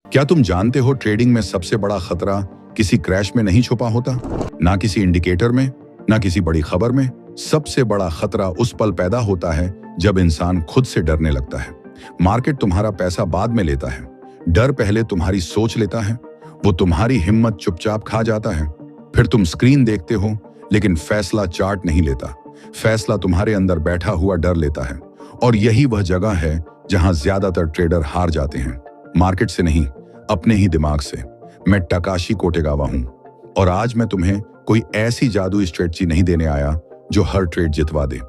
क्या तुम जानते हो ट्रेडिंग में सबसे बड़ा खतरा किसी क्रैश में नहीं छुपा होता, ना किसी इंडिकेटर में, ना किसी बड़ी खबर में। सबसे बड़ा खतरा उस पल पैदा होता है जब इंसान खुद से डरने लगता है। मार्केट तुम्हारा पैसा बाद में लेता है, डर पहले तुम्हारी सोच लेता है। वो तुम्हारी हिम्मत चुपचाप खा जाता है। फिर तुम स्क्रीन देखते हो, लेकिन फैसला चार्ट नहीं लेता। फैसला तुम्हारे अंदर बैठा हुआ डर लेता है। और यही वह जगह है जहां ज्यादातर ट्रेडर हार जाते हैं। मार्केट से नहीं, अपने ही दिमाग से। मैं टकाशी कोटेगावा हूं, और आज मैं तुम्हें कोई ऐसी जादुई स्ट्रेटजी नहीं देने आया जो हर ट्रेड जितवा दे।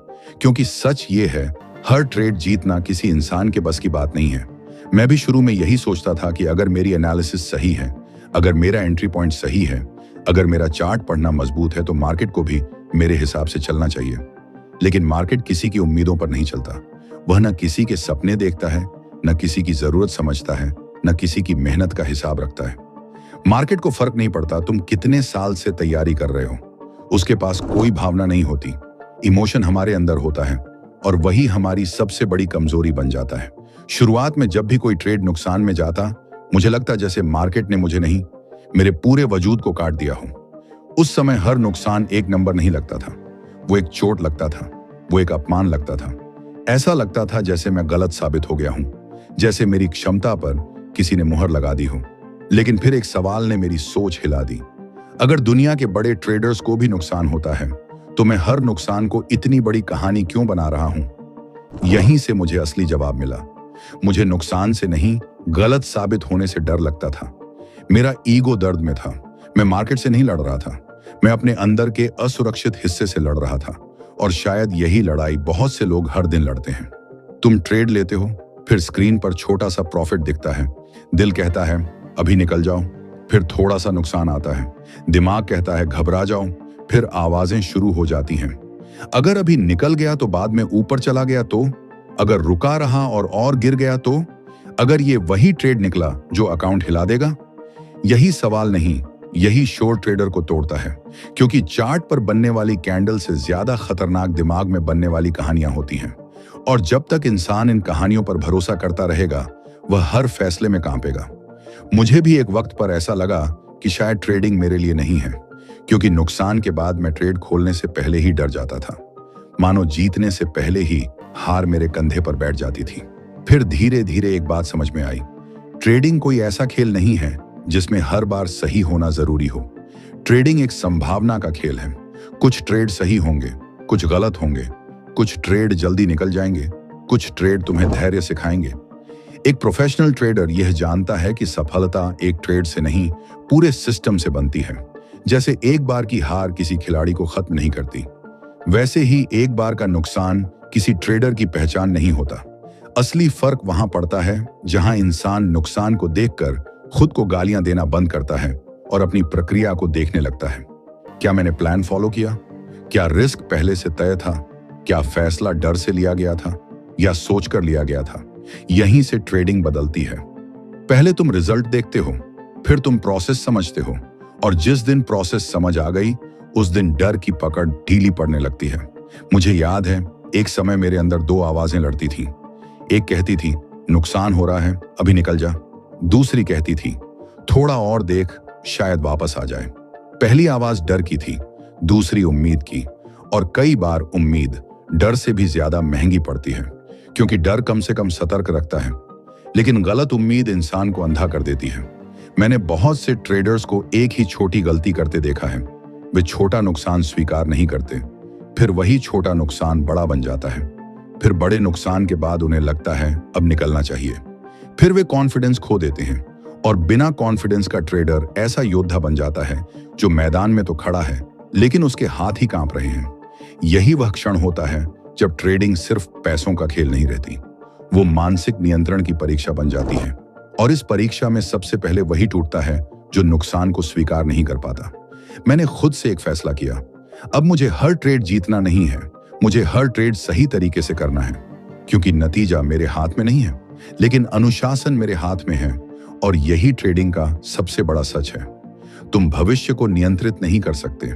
क्योंकि सच ये है, हर ट्रेड जीतना किसी इंसान के बस की बात नहीं है। मैं भी शुरू में यही सोचता था कि अगर मेरी एनालिसिस सही है, अगर मेरा एंट्री पॉइंट सही है, अगर मेरा चार्ट पढ़ना मजबूत है, तो मार्केट को भी मेरे हिसाब से चलना चाहिए। लेकिन मार्केट किसी की उम्मीदों पर नहीं चलता। वह न किसी के सपने देखता है, न किसी की जरूरत समझता है, न किसी की मेहनत का हिसाब रखता है। मार्केट को फर्क नहीं पड़ता तुम कितने साल से तैयारी कर रहे हो। उसके पास कोई भावना नहीं होती। इमोशन हमारे अंदर होता है, और वही हमारी सबसे बड़ी कमजोरी बन जाता है। शुरुआत में जब भी कोई ट्रेड नुकसान में जाता, मुझे लगता जैसे मार्केट ने मुझे नहीं, मेरे पूरे वजूद को काट दिया हो। उस समय हर नुकसान एक नंबर नहीं लगता था। वो एक चोट लगता था, वो एक अपमान लगता था। ऐसा लगता था जैसे मैं गलत साबित हो गया हूं, जैसे मेरी क्षमता पर किसी ने मुहर लगा दी हो। लेकिन फिर एक सवाल ने मेरी सोच हिला दी। अगर दुनिया के बड़े ट्रेडर्स को भी नुकसान होता है, तो मैं हर नुकसान को इतनी बड़ी कहानी क्यों बना रहा हूं? यहीं से मुझे असली जवाब मिला। मुझे नुकसान से नहीं, गलत साबित होने से डर लगता था। मेरा ईगो दर्द में था। मैं मार्केट से नहीं लड़ रहा था, मैं अपने अंदर के असुरक्षित हिस्से से लड़ रहा था। और शायद यही लड़ाई बहुत से लोग हर दिन लड़ते हैं। तुम ट्रेड लेते हो, फिर स्क्रीन पर छोटा सा प्रॉफिट दिखता है। दिल कहता है अभी निकल जाओ। फिर थोड़ा सा नुकसान आता है। दिमाग कहता है घबरा जाओ। फिर आवाजें शुरू हो जाती हैं, अगर अभी निकल गया तो बाद में ऊपर चला गया तो, अगर रुका रहा और गिर गया तो, अगर ये वही ट्रेड निकला जो अकाउंट हिला देगा। यही सवाल नहीं, यही शॉर्ट ट्रेडर को तोड़ता है। क्योंकि चार्ट पर बनने वाली कैंडल से ज्यादा खतरनाक दिमाग में बनने वाली कहानियां होती हैं। और जब तक इंसान इन कहानियों पर भरोसा करता रहेगा, वह हर फैसले में कांपेगा। मुझे भी एक वक्त पर ऐसा लगा कि शायद ट्रेडिंग मेरे लिए नहीं है, क्योंकि नुकसान के बाद मैं ट्रेड खोलने से पहले ही डर जाता था। मानो जीतने से पहले ही हार मेरे कंधे पर बैठ जाती थी। फिर धीरे धीरे एक बात समझ में आई, ट्रेडिंग कोई ऐसा खेल नहीं है जिसमें हर बार सही होना जरूरी हो। ट्रेडिंग एक संभावना का खेल है। कुछ ट्रेड सही होंगे, कुछ गलत होंगे, कुछ ट्रेड जल्दी निकल जाएंगे, कुछ ट्रेड तुम्हें धैर्य सिखाएंगे। एक प्रोफेशनल ट्रेडर यह जानता है कि सफलता एक ट्रेड से नहीं, पूरे सिस्टम से बनती है। जैसे एक बार की हार किसी खिलाड़ी को खत्म नहीं करती, वैसे ही एक बार का नुकसान किसी ट्रेडर की पहचान नहीं होता। असली फर्क वहां पड़ता है जहां इंसान नुकसान को देखकर खुद को गालियां देना बंद करता है और अपनी प्रक्रिया को देखने लगता है। क्या मैंने प्लान फॉलो किया? क्या रिस्क पहले से तय था? क्या फैसला डर से लिया गया था या सोचकर लिया गया था? यहीं से ट्रेडिंग बदलती है। पहले तुम रिजल्ट देखते हो, फिर तुम प्रोसेस समझते हो, और जिस दिन प्रोसेस समझ आ गई, उस दिन डर की पकड़ ढीली पड़ने लगती है। मुझे याद है, एक समय मेरे अंदर दो आवाजें लड़ती थीं। एक कहती थी नुकसान हो रहा है, अभी निकल जा। दूसरी कहती थी थोड़ा और देख, शायद वापस आ जाए। पहली आवाज डर की थी, दूसरी उम्मीद की। और कई बार उम्मीद डर से भी ज्यादा महंगी पड़ती है, क्योंकि डर कम से कम सतर्क रखता है, लेकिन गलत उम्मीद इंसान को अंधा कर देती है। मैंने बहुत से ट्रेडर्स को एक ही छोटी गलती करते देखा है। वे छोटा नुकसान स्वीकार नहीं करते, फिर वही छोटा नुकसान बड़ा बन जाता है। फिर बड़े नुकसान के बाद उन्हें लगता है अब निकलना चाहिए। फिर वे कॉन्फिडेंस खो देते हैं, और बिना कॉन्फिडेंस का ट्रेडर ऐसा योद्धा बन जाता है जो मैदान में तो खड़ा है, लेकिन उसके हाथ ही कांप रहे हैं। यही वह क्षण होता है जब ट्रेडिंग सिर्फ पैसों का खेल नहीं रहती, वो मानसिक नियंत्रण की परीक्षा बन जाती है। और इस परीक्षा में सबसे पहले वही टूटता है जो नुकसान को स्वीकार नहीं कर पाता। मैंने खुद से एक फैसला किया, अब मुझे हर ट्रेड जीतना नहीं है, मुझे हर ट्रेड सही तरीके से करना है। क्योंकि नतीजा मेरे हाथ में नहीं है, लेकिन अनुशासन मेरे हाथ में है। और यही ट्रेडिंग का सबसे बड़ा सच है। तुम भविष्य को नियंत्रित नहीं कर सकते,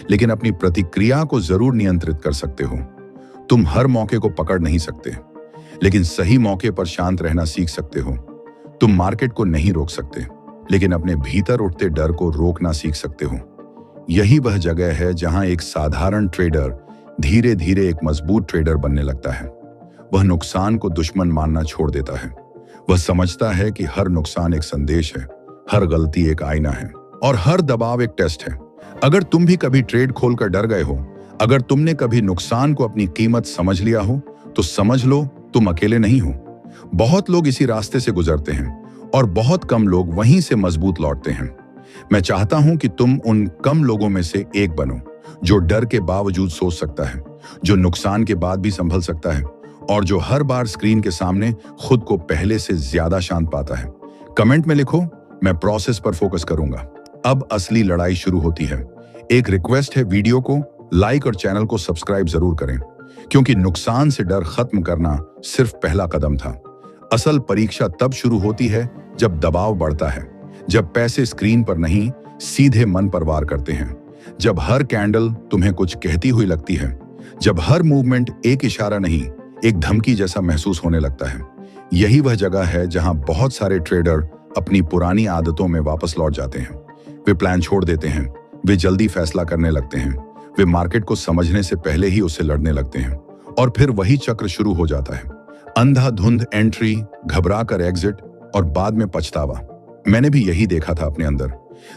लेकिन अपनी प्रतिक्रिया को जरूर नियंत्रित कर सकते हो। तुम हर मौके को पकड़ नहीं सकते, लेकिन सही मौके पर शांत रहना सीख सकते हो। तुम मार्केट को नहीं रोक सकते, लेकिन अपने भीतर उठते डर को रोकना सीख सकते हो। यही वह जगह है जहां एक साधारण ट्रेडर धीरे धीरे एक मजबूत ट्रेडर बनने लगता है। वह नुकसान को दुश्मन मानना छोड़ देता है। वह समझता है कि हर नुकसान एक संदेश है, हर गलती एक आईना है और हर दबाव एक टेस्ट है। अगर तुम भी कभी ट्रेड खोलकर डर गए हो, अगर तुमने कभी नुकसान को अपनी कीमत समझ लिया हो, तो समझ लो तुम अकेले नहीं हो। बहुत लोग इसी रास्ते से गुजरते हैं और बहुत कम लोग वहीं से मजबूत लौटते हैं। मैं चाहता हूं कि तुम उन कम लोगों में से एक बनो जो डर के बावजूद सोच सकता है, जो नुकसान के बाद भी संभल सकता है और जो हर बार स्क्रीन के सामने खुद को पहले से ज्यादा शांत पाता है। कमेंट में लिखो, मैं प्रोसेस पर फोकस करूंगा। अब असली लड़ाई शुरू होती है। एक रिक्वेस्ट है, वीडियो को लाइक और चैनल को सब्सक्राइब जरूर करें, क्योंकि नुकसान से डर खत्म करना सिर्फ पहला कदम था। असल परीक्षा तब शुरू होती है जब दबाव बढ़ता है, जब पैसे स्क्रीन पर नहीं सीधे मन पर वार करते हैं, जब हर कैंडल तुम्हें कुछ कहती हुई लगती है, जब हर मूवमेंट एक इशारा नहीं एक धमकी जैसा महसूस होने लगता है। यही वह जगह है जहां बहुत सारे ट्रेडर अपनी पुरानी आदतों में वापस लौट जाते हैं। वे प्लान छोड़ देते हैं, वे जल्दी फैसला करने लगते हैं, वे मार्केट को समझने से पहले ही उससे लड़ने लगते हैं और फिर वही चक्र शुरू हो जाता है। अंधाधुंध एंट्री, घबरा कर एग्जिट और बाद में पछतावा। मैंने भी यही देखा था अपने अंदर।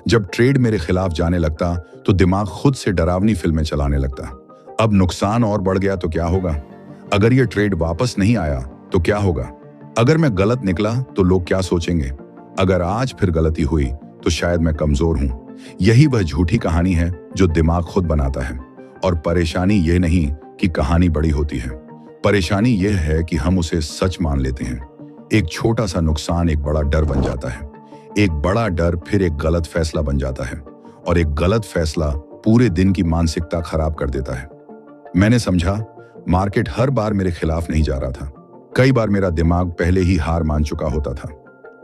जब ट्रेड मेरे खिलाफ जाने लगता तो दिमाग खुद से डरावनी फिल्में चलाने लगता। अब नुकसान और बढ़ गया तो क्या होगा? अगर ये ट्रेड वापस नहीं आया तो क्या होगा? अगर मैं गलत निकला तो लोग क्या सोचेंगे? अगर आज फिर गलती हुई तो शायद मैं कमजोर हूं। यही वह झूठी कहानी है जो दिमाग खुद बनाता है। और परेशानी ये नहीं कि कहानी बड़ी होती है, परेशानी यह है कि हम उसे सच मान लेते हैं। एक छोटा सा नुकसान एक बड़ा डर बन जाता है, एक बड़ा डर फिर एक गलत फैसला बन जाता है और एक गलत फैसला पूरे दिन की मानसिकता खराब कर देता है। मैंने समझा मार्केट हर बार मेरे खिलाफ नहीं जा रहा था। कई बार मेरा दिमाग पहले ही हार मान चुका होता था।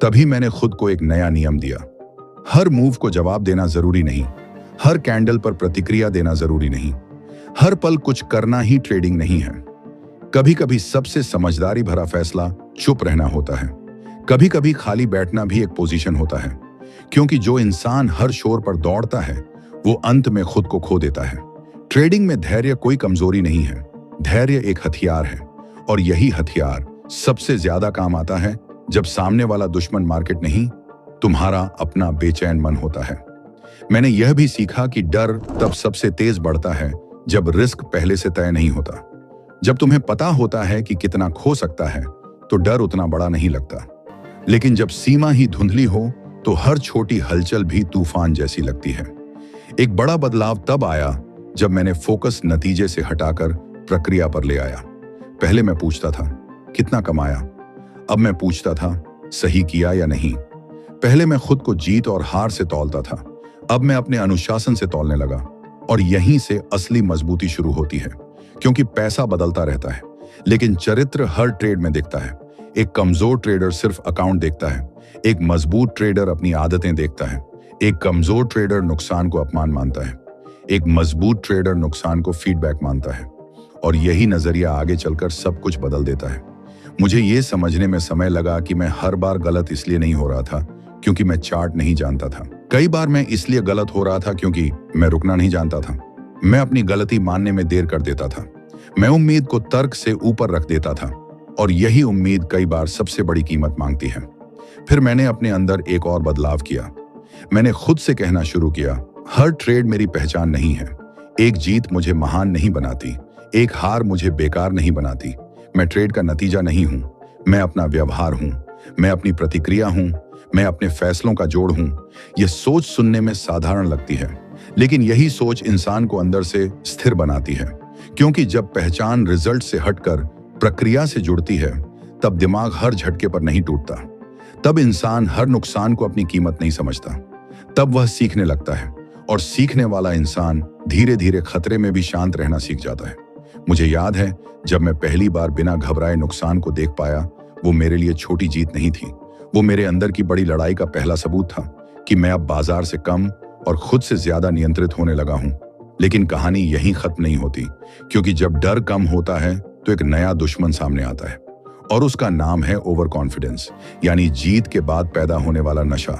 तभी मैंने खुद को एक नया नियम दिया। हर मूव को जवाब देना जरूरी नहीं, हर कैंडल पर प्रतिक्रिया देना जरूरी नहीं, हर पल कुछ करना ही ट्रेडिंग नहीं है। कभी कभी सबसे समझदारी भरा फैसला चुप रहना होता है। कभी कभी खाली बैठना भी एक पोजीशन होता है, क्योंकि जो इंसान हर शोर पर दौड़ता है वो अंत में खुद को खो देता है। ट्रेडिंग में धैर्य कोई कमजोरी नहीं है, धैर्य एक हथियार है और यही हथियार सबसे ज्यादा काम आता है जब सामने वाला दुश्मन मार्केट नहीं, तुम्हारा अपना बेचैन मन होता है। मैंने यह भी सीखा कि डर तब सबसे तेज बढ़ता है जब रिस्क पहले से तय नहीं होता। जब तुम्हें पता होता है कि कितना खो सकता है तो डर उतना बड़ा नहीं लगता, लेकिन जब सीमा ही धुंधली हो तो हर छोटी हलचल भी तूफान जैसी लगती है। एक बड़ा बदलाव तब आया जब मैंने फोकस नतीजे से हटाकर प्रक्रिया पर ले आया। पहले मैं पूछता था कितना कमाया, अब मैं पूछता था सही किया या नहीं। पहले मैं खुद को जीत और हार से तौलता था, अब मैं अपने अनुशासन से तौलने लगा। और यहीं से असली मजबूती शुरू होती है, क्योंकि पैसा बदलता रहता है लेकिन चरित्र हर ट्रेड में दिखता है। एक कमजोर ट्रेडर सिर्फ अकाउंट देखता है, एक मजबूत ट्रेडर अपनी आदतें देखता है। एक कमजोर ट्रेडर नुकसान को अपमान मानता है, एक मजबूत ट्रेडर नुकसान को फीडबैक मानता है। और यही नजरिया आगे चलकर सब कुछ बदल देता है। मुझे ये समझने में समय लगा कि मैं हर बार गलत इसलिए नहीं हो रहा था क्योंकि मैं चार्ट नहीं जानता था। कई बार मैं इसलिए गलत हो रहा था क्योंकि मैं रुकना नहीं जानता था। मैं अपनी गलती मानने में देर कर देता था, मैं उम्मीद को तर्क से ऊपर रख देता था और यही उम्मीद कई बार सबसे बड़ी कीमत मांगती है। फिर मैंने अपने अंदर एक और बदलाव किया। मैंने खुद से कहना शुरू किया, हर ट्रेड मेरी पहचान नहीं है। एक जीत मुझे महान नहीं बनाती, एक हार मुझे बेकार नहीं बनाती। मैं ट्रेड का नतीजा नहीं हूं, मैं अपना व्यवहार हूं, मैं अपनी प्रतिक्रिया हूं, मैं अपने फैसलों का जोड़ हूं। यह सोच सुनने में साधारण लगती है, लेकिन यही सोच इंसान को अंदर से स्थिर बनाती है। क्योंकि जब पहचान रिजल्ट से हटकर प्रक्रिया से जुड़ती है, तब दिमाग हर झटके पर नहीं टूटता, तब इंसान हर नुकसान को अपनी कीमत नहीं समझता, तब वह सीखने लगता है। और सीखने वाला इंसान धीरे धीरे खतरे में भी शांत रहना सीख जाता है। मुझे याद है जब मैं पहली बार बिना घबराए नुकसान को देख पाया, वो मेरे लिए छोटी जीत नहीं थी, वो मेरे अंदर की बड़ी लड़ाई का पहला सबूत था कि मैं अब बाजार से कम और खुद से ज्यादा नियंत्रित होने लगा हूं। लेकिन कहानी यहीं खत्म नहीं होती, क्योंकि जब डर कम होता है तो एक नया दुश्मन सामने आता है और उसका नाम है ओवर कॉन्फिडेंस, यानी जीत के बाद पैदा होने वाला नशा।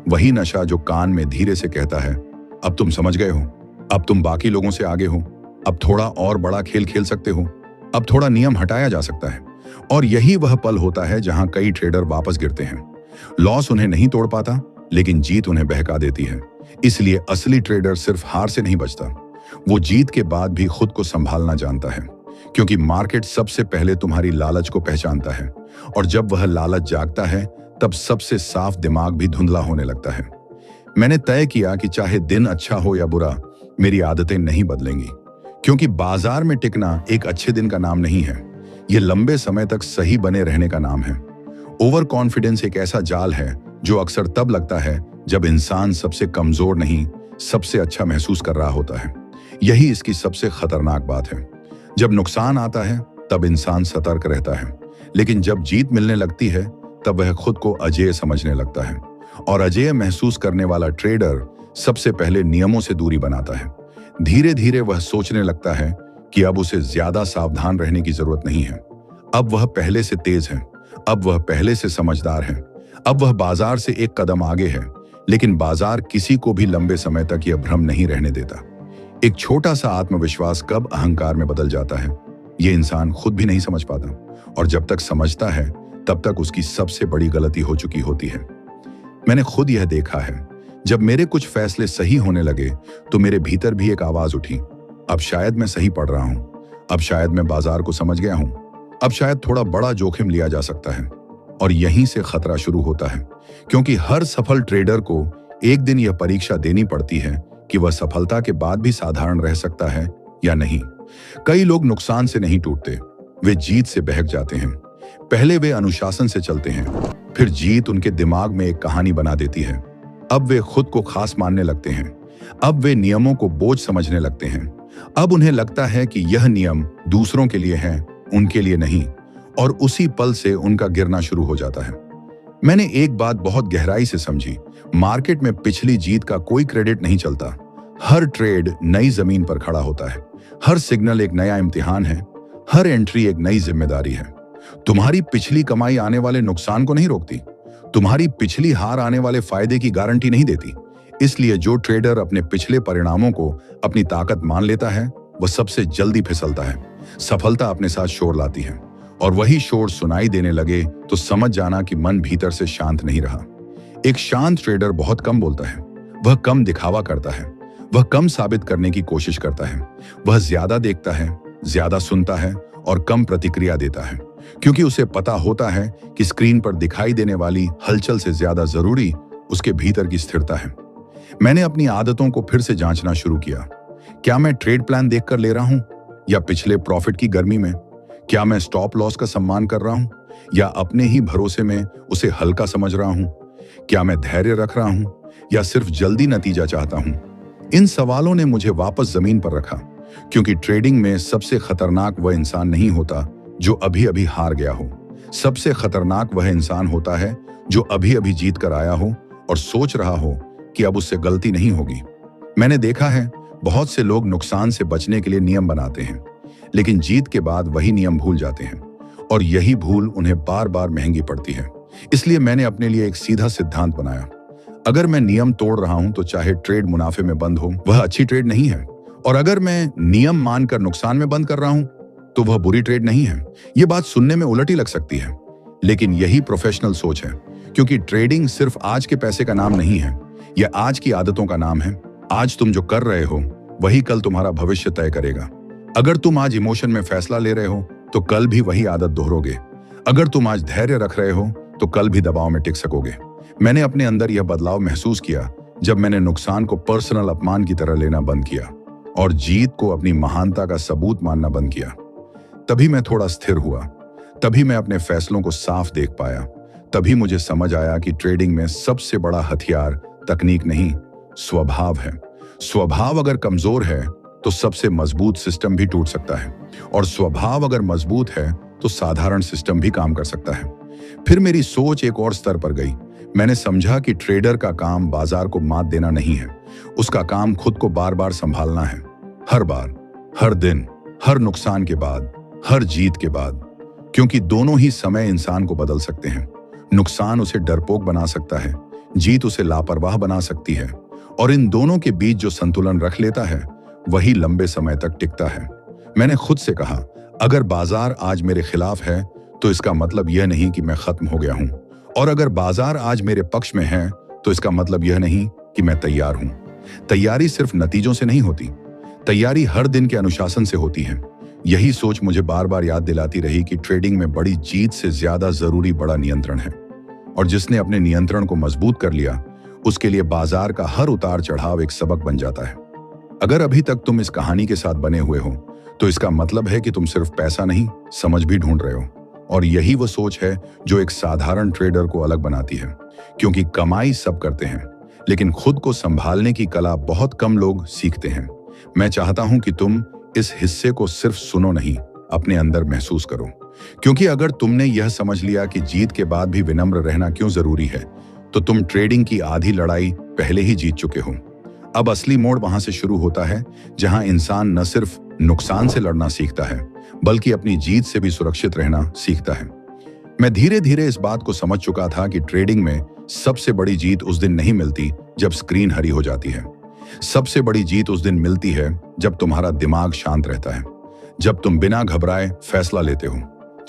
वही नशा जो कान में धीरे से कहता है, अब तुम समझ गए हो, अब तुम बाकी लोगों से आगे हो, अब थोड़ा और बड़ा खेल खेल सकते हो, अब थोड़ा नियम हटाया जा सकता है। और यही वह पल होता है जहां कई ट्रेडर वापस गिरते हैं। लॉस उन्हें नहीं तोड़ पाता, लेकिन जीत उन्हें बहका देती है। इसलिए असली ट्रेडर सिर्फ हार से नहीं बचता, वो जीत के बाद भी खुद को संभालना जानता है, क्योंकि मार्केट सबसे पहले तुम्हारी लालच को पहचानता है, और जब वह लालच जागता है तब सबसे साफ दिमाग भी धुंधला होने लगता है। मैंने तय किया कि चाहे दिन अच्छा हो या बुरा, मेरी आदतें नहीं बदलेंगी, क्योंकि बाजार में टिकना एक अच्छे दिन का नाम नहीं है, यह लंबे समय तक सही बने रहने का नाम है। ओवर कॉन्फिडेंस एक ऐसा जाल है जो अक्सर तब लगता है जब इंसान सबसे कमजोर नहीं, सबसे अच्छा महसूस कर रहा होता है। यही इसकी सबसे खतरनाक बात है। जब नुकसान आता है तब इंसान सतर्क रहता है, लेकिन जब जीत मिलने लगती है तब वह खुद को अजेय समझने लगता है। और अजेय महसूस करने वाला ट्रेडर सबसे पहले नियमों से दूरी बनाता है। धीरे धीरे वह सोचने लगता है कि अब उसे ज्यादा सावधान रहने की जरूरत नहीं है। अब वह पहले से तेज है, अब वह पहले से समझदार है, अब वह बाजार से एक कदम आगे है। लेकिन बाजार किसी को भी लंबे समय तक यह भ्रम नहीं रहने देता। एक छोटा सा आत्मविश्वास कब अहंकार में बदल जाता है, यह इंसान खुद भी नहीं समझ पाता, और जब तक समझता है तब तक उसकी सबसे बड़ी गलती हो चुकी होती है। मैंने खुद यह देखा है, जब मेरे कुछ फैसले सही होने लगे तो मेरे भीतर भी एक आवाज उठी, अब शायद मैं सही पढ़ रहा हूं, अब शायद मैं बाजार को समझ गया हूं, अब शायद थोड़ा बड़ा जोखिम लिया जा सकता है। और यहीं से खतरा शुरू होता है, क्योंकि हर सफल ट्रेडर को एक दिन यह परीक्षा देनी पड़ती है कि वह सफलता के बाद भी साधारण रह सकता है या नहीं। कई लोग नुकसान से नहीं टूटते, वे जीत से बहक जाते हैं। पहले वे अनुशासन से चलते हैं, फिर जीत उनके दिमाग में एक कहानी बना देती है। अब वे खुद को खास मानने लगते हैं, अब वे नियमों को बोझ समझने लगते हैं। अब उन्हें लगता है कि यह नियम दूसरों के लिए हैं, उनके लिए नहीं, और उसी पल से उनका गिरना शुरू हो जाता है। मैंने एक बात बहुत गहराई से समझी, मार्केट में पिछली जीत का कोई क्रेडिट नहीं चलता। हर ट्रेड नई जमीन पर खड़ा होता है, हर सिग्नल एक नया इम्तिहान है, हर एंट्री एक नई जिम्मेदारी है। तुम्हारी पिछली कमाई आने वाले नुकसान को नहीं रोकती, तुम्हारी पिछली हार आने वाले फायदे की गारंटी नहीं देती। इसलिए जो ट्रेडर अपने पिछले परिणामों को अपनी ताकत मान लेता है, वह सबसे जल्दी फिसलता है। सफलता अपने साथ शोर लाती है, और वही शोर सुनाई देने लगे तो समझ जाना कि मन भीतर से शांत नहीं रहा। एक शांत ट्रेडर बहुत कम बोलता है, वह कम दिखावा करता है, वह कम साबित करने की कोशिश करता है, वह ज्यादा देखता है, ज्यादा सुनता है और कम प्रतिक्रिया देता है, क्योंकि उसे पता होता है कि स्क्रीन पर दिखाई देने वाली हलचल से ज्यादा जरूरी उसके भीतर की स्थिरता है। मैंने अपनी आदतों को फिर से जांचना शुरू किया। क्या मैं ट्रेड प्लान देखकर ले रहा हूं, या पिछले प्रॉफिट की गर्मी में? क्या मैं स्टॉप लॉस का सम्मान कर रहा हूं, या अपने ही भरोसे में उसे हल्का समझ रहा हूं? क्या मैं धैर्य रख रहा हूं, या सिर्फ जल्दी नतीजा चाहता हूं? इन सवालों ने मुझे वापस जमीन पर रखा, क्योंकि ट्रेडिंग में सबसे खतरनाक वह इंसान नहीं होता जो अभी अभी हार गया हो। सबसे खतरनाक वह इंसान होता है जो अभी अभी जीत कर आया हो और सोच रहा हो कि अब उससे गलती नहीं होगी। मैंने देखा है, बहुत से लोग नुकसान से बचने के लिए नियम बनाते हैं, लेकिन जीत के बाद वही नियम भूल जाते हैं, और यही भूल उन्हें बार बार महंगी पड़ती है। इसलिए मैंने अपने लिए एक सीधा सिद्धांत बनाया, अगर मैं नियम तोड़ रहा हूं तो चाहे ट्रेड मुनाफे में बंद हो, वह अच्छी ट्रेड नहीं है, और अगर मैं नियम मानकर नुकसान में बंद कर रहा हूं तो वह बुरी ट्रेड नहीं है। यह बात सुनने में उलटी लग सकती है, लेकिन यही प्रोफेशनल सोच है, क्योंकि ट्रेडिंग सिर्फ आज के पैसे का नाम नहीं है, यह आज की आदतों का नाम है। आज तुम जो कर रहे हो वही कल तुम्हारा भविष्य तय करेगा। अगर तुम आज इमोशन में फैसला ले रहे हो तो कल भी वही आदत दोहरोगे। अगर तुम आज धैर्य रख रहे हो तो कल भी दबाव में टिक सकोगे। मैंने अपने अंदर यह बदलाव महसूस किया जब मैंने नुकसान को पर्सनल अपमान की तरह लेना बंद किया और जीत को अपनी महानता का सबूत मानना बंद किया। तभी मैं थोड़ा स्थिर हुआ, तभी मैं अपने फैसलों को साफ देख पाया, तभी मुझे समझ आया कि ट्रेडिंग में सबसे बड़ा हथियार तकनीक नहीं, स्वभाव है। स्वभाव अगर कमजोर है तो सबसे मजबूत सिस्टम भी टूट सकता है, और स्वभाव अगर मजबूत है तो साधारण सिस्टम भी काम कर सकता है। फिर मेरी सोच एक और स्तर पर गई। मैंने समझा कि ट्रेडर का काम बाजार को मात देना नहीं है, उसका काम खुद को बार बार संभालना है। हर बार, हर दिन, हर नुकसान के बाद, हर जीत के बाद। क्योंकि दोनों ही समय इंसान को बदल सकते हैं। नुकसान उसे डरपोक बना सकता है, जीत उसे लापरवाह बना सकती है, और इन दोनों के बीच जो संतुलन रख लेता है वही लंबे समय तक टिकता है। मैंने खुद से कहा, अगर बाजार आज मेरे खिलाफ है तो इसका मतलब यह नहीं कि मैं खत्म हो गया हूं, और अगर बाजार आज मेरे पक्ष में है तो इसका मतलब यह नहीं कि मैं तैयार हूं। तैयारी सिर्फ नतीजों से नहीं होती, तैयारी हर दिन के अनुशासन से होती है। यही सोच मुझे बार बार याद दिलाती रही कि ट्रेडिंग में बड़ी जीत से ज्यादा जरूरी बड़ा नियंत्रण है, और जिसने अपने नियंत्रण को मजबूत कर लिया उसके लिए बाजार का हर उतार चढ़ाव एक सबक बन जाता है। अगर अभी तक तुम इस कहानी के साथ बने हुए हो तो इसका मतलब है कि तुम सिर्फ पैसा नहीं, समझ भी ढूंढ रहे हो, और यही वो सोच है जो एक साधारण ट्रेडर को अलग बनाती है। क्योंकि कमाई सब करते हैं, लेकिन खुद को संभालने की कला बहुत कम लोग सीखते हैं। मैं चाहता हूं कि तुम इस हिस्से को सिर्फ सुनो नहीं, अपने अंदर महसूस करो। क्योंकि अगर तुमने यह समझ लिया कि जीत के बाद भी विनम्र रहना क्यों जरूरी है, तो तुम ट्रेडिंग की आधी लड़ाई पहले ही जीत चुके हो। अब असली मोड़ वहां से शुरू होता है जहां इंसान न सिर्फ नुकसान से लड़ना सीखता है, बल्कि अपनी जीत से भी सुरक्षित रहना सीखता है। मैं धीरे धीरे इस बात को समझ चुका था कि ट्रेडिंग में सबसे बड़ी जीत उस दिन नहीं मिलती जब स्क्रीन हरी हो जाती है। सबसे बड़ी जीत उस दिन मिलती है जब तुम्हारा दिमाग शांत रहता है, जब तुम बिना घबराए फैसला लेते हो,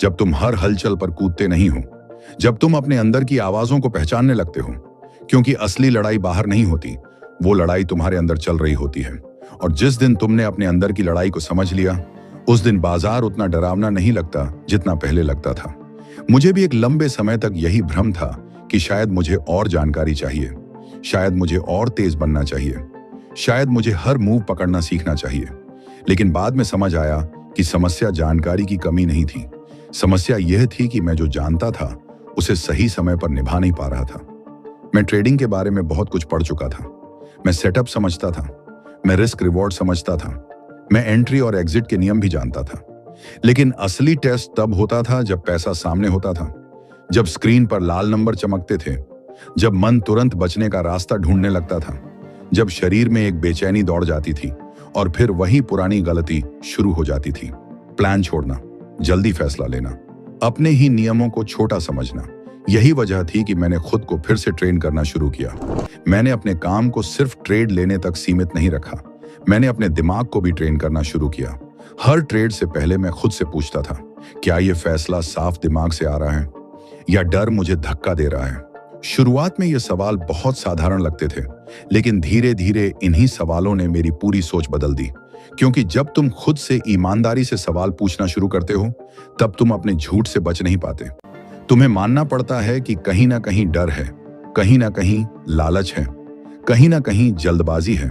जब तुम हर हलचल पर कूदते नहीं हो, जब तुम अपने अंदर की आवाजों को पहचानने लगते हो। क्योंकि असली लड़ाई बाहर नहीं होती, वो लड़ाई तुम्हारे अंदर चल रही होती है। और जिस दिन तुमने अपने अंदर की लड़ाई को समझ लिया, उस दिन बाजार उतना डरावना नहीं लगता जितना पहले लगता था। मुझे भी एक लंबे समय तक यही भ्रम था कि शायद मुझे और जानकारी चाहिए, शायद मुझे और तेज बनना चाहिए, शायद मुझे हर मूव पकड़ना सीखना चाहिए। लेकिन बाद में समझ आया कि समस्या जानकारी की कमी नहीं थी। समस्या यह थी कि मैं जो जानता था उसे सही समय पर निभा नहीं पा रहा था। मैं ट्रेडिंग के बारे में बहुत कुछ पढ़ चुका था। मैं सेटअप समझता था, मैं रिस्क रिवॉर्ड समझता था, मैं एंट्री और एग्जिट के नियम भी जानता था। लेकिन असली टेस्ट तब होता था जब पैसा सामने होता था, जब स्क्रीन पर लाल नंबर चमकते थे, जब मन तुरंत बचने का रास्ता ढूंढने लगता था, जब शरीर में एक बेचैनी दौड़ जाती थी और फिर वही पुरानी गलती शुरू हो जाती थी। प्लान छोड़ना, जल्दी फैसला लेना, अपने ही नियमों को छोटा समझना। यही वजह थी कि मैंने खुद को फिर से ट्रेन करना शुरू किया। मैंने अपने काम को सिर्फ ट्रेड लेने तक सीमित नहीं रखा, मैंने अपने दिमाग को भी ट्रेन करना शुरू किया। हर ट्रेड से पहले मैं खुद से पूछता था, क्या यह फैसला साफ दिमाग से आ रहा है या डर मुझे धक्का दे रहा है? शुरुआत में ये सवाल बहुत साधारण लगते थे, लेकिन धीरे धीरे इन्हीं सवालों ने मेरी पूरी सोच बदल दी। क्योंकि जब तुम खुद से ईमानदारी से सवाल पूछना शुरू करते हो, तब तुम अपने झूठ से बच नहीं पाते। तुम्हें मानना पड़ता है कि कहीं ना कहीं डर है, कहीं ना कहीं लालच है, कहीं ना कहीं जल्दबाजी है,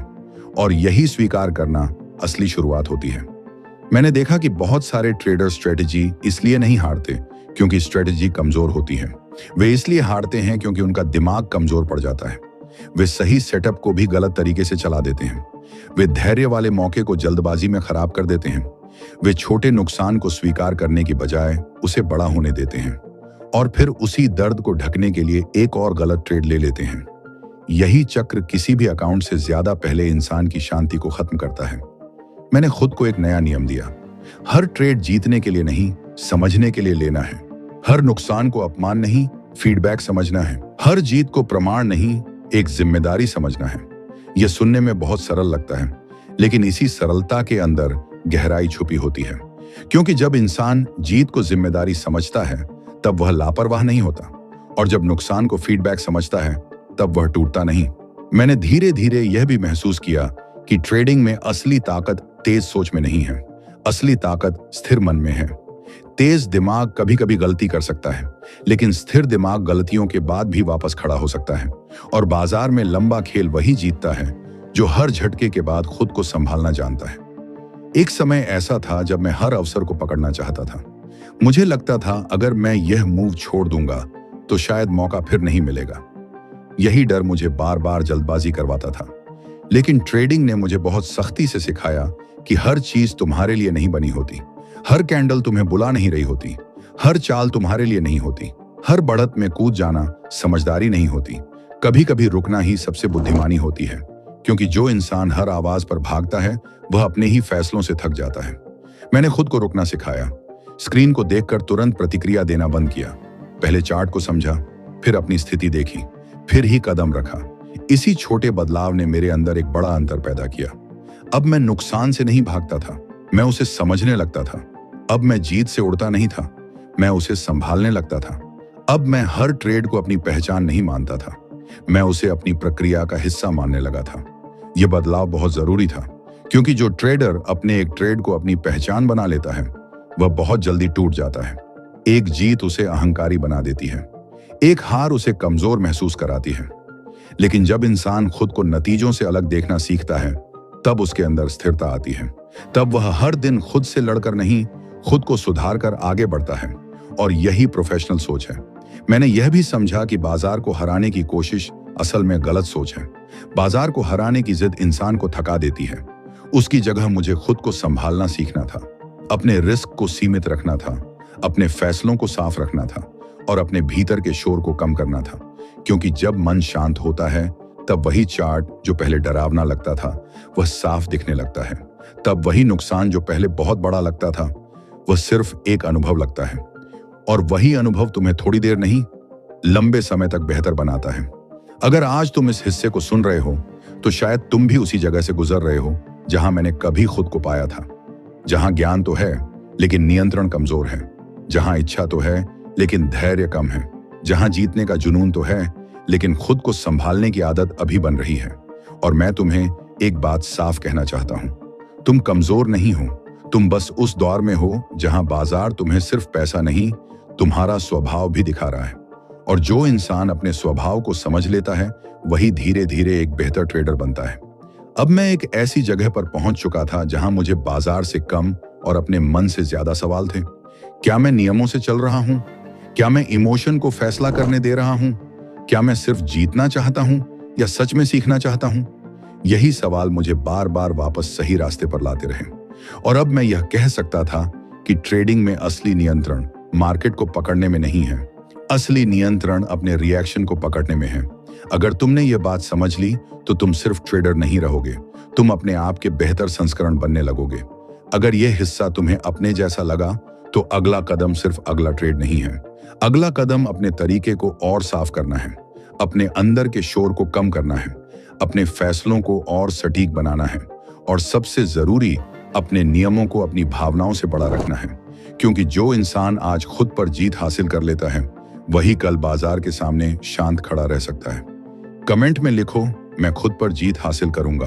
और यही स्वीकार करना असली शुरुआत होती है। मैंने देखा कि बहुत सारे ट्रेडर स्ट्रेटजी इसलिए नहीं हारते क्योंकि स्ट्रेटजी कमजोर होती है, वे इसलिए हारते हैं क्योंकि उनका दिमाग कमजोर पड़ जाता है। वे सही सेटअप को भी गलत तरीके से चला देते हैं, वे धैर्य वाले मौके को जल्दबाजी में खराब कर देते हैं, वे छोटे नुकसान को स्वीकार करने की बजाय उसे बड़ा होने देते हैं, और फिर उसी दर्द को ढकने के लिए एक और गलत ट्रेड ले लेते हैं। यही चक्र किसी भी अकाउंट से ज्यादा पहले इंसान की शांति को खत्म करता है। मैंने खुद को एक नया नियम दिया, हर ट्रेड जीतने के लिए नहीं, समझने के लिए लेना है। हर नुकसान को अपमान नहीं, फीडबैक समझना है। हर जीत को प्रमाण नहीं, एक जिम्मेदारी समझना है। यह सुनने में बहुत सरल लगता है, लेकिन इसी सरलता के अंदर गहराई छुपी होती है। क्योंकि जब इंसान जीत को जिम्मेदारी समझता है तब वह लापरवाह नहीं होता, और जब नुकसान को फीडबैक समझता है तब वह टूटता नहीं। मैंने धीरे धीरे यह भी महसूस किया कि ट्रेडिंग में असली ताकत तेज सोच में नहीं है, असली ताकत स्थिर मन में है। तेज दिमाग कभी कभी गलती कर सकता है, लेकिन स्थिर दिमाग गलतियों के बाद भी वापस खड़ा हो सकता है। और बाजार में लंबा खेल वही जीतता है जो हर झटके के बाद खुद को संभालना जानता है। एक समय ऐसा था जब मैं हर अवसर को पकड़ना चाहता था। मुझे लगता था अगर मैं यह मूव छोड़ दूंगा तो शायद मौका फिर नहीं मिलेगा। यही डर मुझे बार बार जल्दबाजी करवाता था। लेकिन ट्रेडिंग ने मुझे बहुत सख्ती से सिखाया कि हर चीज तुम्हारे लिए नहीं बनी होती, हर कैंडल तुम्हें बुला नहीं रही होती, हर चाल तुम्हारे लिए नहीं होती, हर बढ़त में कूद जाना समझदारी नहीं होती। कभी कभी रुकना ही सबसे बुद्धिमानी होती है, क्योंकि जो इंसान हर आवाज पर भागता है वह अपने ही फैसलों से थक जाता है। मैंने खुद को रुकना सिखाया, स्क्रीन को देखकर तुरंत प्रतिक्रिया देना बंद किया। पहले चार्ट को समझा, फिर अपनी स्थिति देखी, फिर ही कदम रखा। इसी छोटे बदलाव ने मेरे अंदर एक बड़ा अंतर पैदा किया। अब मैं नुकसान से नहीं भागता था, मैं उसे समझने लगता था। अब मैं जीत से उड़ता नहीं था, मैं उसे संभालने लगता था। अब मैं हर ट्रेड को अपनी पहचान नहीं मानता था, मैं उसे अपनी प्रक्रिया का हिस्सा मानने लगा था। यह बदलाव बहुत जरूरी था, क्योंकि जो ट्रेडर अपने एक ट्रेड को अपनी पहचान बना लेता है वह बहुत जल्दी टूट जाता है। एक जीत उसे अहंकारी बना देती है, एक हार उसे कमजोर महसूस कराती है। लेकिन जब इंसान खुद को नतीजों से अलग देखना सीखता है, तब उसके अंदर स्थिरता आती है। तब वह हर दिन खुद से लड़कर नहीं, खुद को सुधार कर आगे बढ़ता है। और यही प्रोफेशनल सोच है। मैंने यह भी समझा कि बाजार को हराने की कोशिश असल में गलत सोच है। बाजार को हराने की जिद इंसान को थका देती है। उसकी जगह मुझे खुद को संभालना सीखना था, अपने रिस्क को सीमित रखना था, अपने फैसलों को साफ रखना था और अपने भीतर के शोर को कम करना था। क्योंकि जब मन शांत होता है, तब वही चार्ट जो पहले डरावना लगता था वह साफ दिखने लगता है। तब वही नुकसान जो पहले बहुत बड़ा लगता था वह सिर्फ एक अनुभव लगता है। और वही अनुभव तुम्हें थोड़ी देर नहीं, लंबे समय तक बेहतर बनाता है। अगर आज तुम इस हिस्से को सुन रहे हो, तो शायद तुम भी उसी जगह से गुजर रहे हो जहां मैंने कभी खुद को पाया था। जहां ज्ञान तो है लेकिन नियंत्रण कमजोर है, जहां इच्छा तो है लेकिन धैर्य कम है, जहां जीतने का जुनून तो है लेकिन खुद को संभालने की आदत अभी बन रही है। और मैं तुम्हें एक बात साफ कहना चाहता हूं, तुम कमजोर नहीं हो, तुम बस उस दौर में हो जहां बाजार तुम्हें सिर्फ पैसा नहीं, तुम्हारा स्वभाव भी दिखा रहा है। और जो इंसान अपने स्वभाव को समझ लेता है वही धीरे धीरे एक बेहतर ट्रेडर बनता है। अब मैं एक ऐसी जगह पर पहुंच चुका था जहां मुझे बाजार से कम और अपने मन से ज्यादा सवाल थे। क्या मैं नियमों से चल रहा हूं? क्या मैं इमोशन को फैसला करने दे रहा हूं? क्या मैं सिर्फ जीतना चाहता हूं या सच में सीखना चाहता हूं? यही सवाल मुझे बार बार वापस सही रास्ते पर लाते रहे। और अब मैं यह कह सकता था कि ट्रेडिंग में असली नियंत्रण मार्केट को पकड़ने में नहीं है, असली नियंत्रण अपने रिएक्शन को पकड़ने में है। अगर तुमने यह बात समझ ली तो तुम सिर्फ ट्रेडर नहीं रहोगे, तुम अपने आप के बेहतर संस्करण बनने लगोगे। अगर यह हिस्सा तुम्हें अपने जैसा लगा तो अगला कदम सिर्फ अगला ट्रेड नहीं है, अगला कदम अपने तरीके को और साफ करना है, अपने अंदर के शोर को कम करना है, अपने फैसलों को और सटीक बनाना है और सबसे जरूरी अपने नियमों को अपनी भावनाओं से बड़ा रखना है। क्योंकि जो इंसान आज खुद पर जीत हासिल कर लेता है वही कल बाजार के सामने शांत खड़ा रह सकता है। कमेंट में लिखो, मैं खुद पर जीत हासिल करूंगा।